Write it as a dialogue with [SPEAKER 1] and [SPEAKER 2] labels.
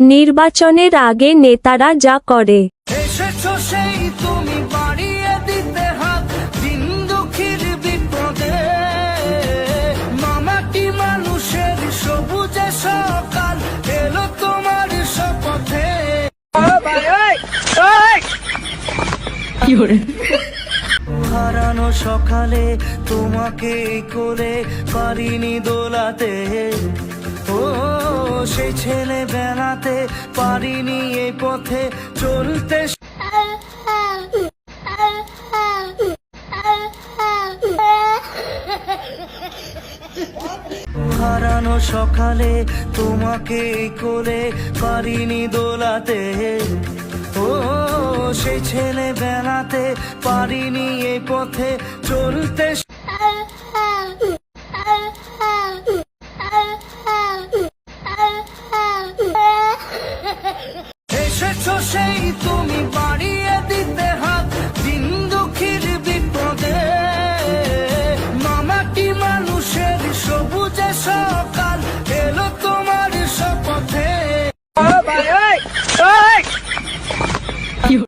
[SPEAKER 1] নির্বাচনের আগে নেতারা যা করে।
[SPEAKER 2] এসেছো সেই তুমি বাড়িয়ে দিতে হাত দিন দুঃখীর বিপদে, মামাটি মানুষের সবুজে সকাল এলো তোমার শপথে। হারানো সকালে তোমাকে কোলে পারিনি দোলাতে, ও সেই ছেলে বেলাতে পারিনি এই পথে চলতে। হারানো সকালে তোমাকে কোলে পারিনি দোলাতে, ও সেই ছেলে বেলাতে পারিনি এই পথে চলতে।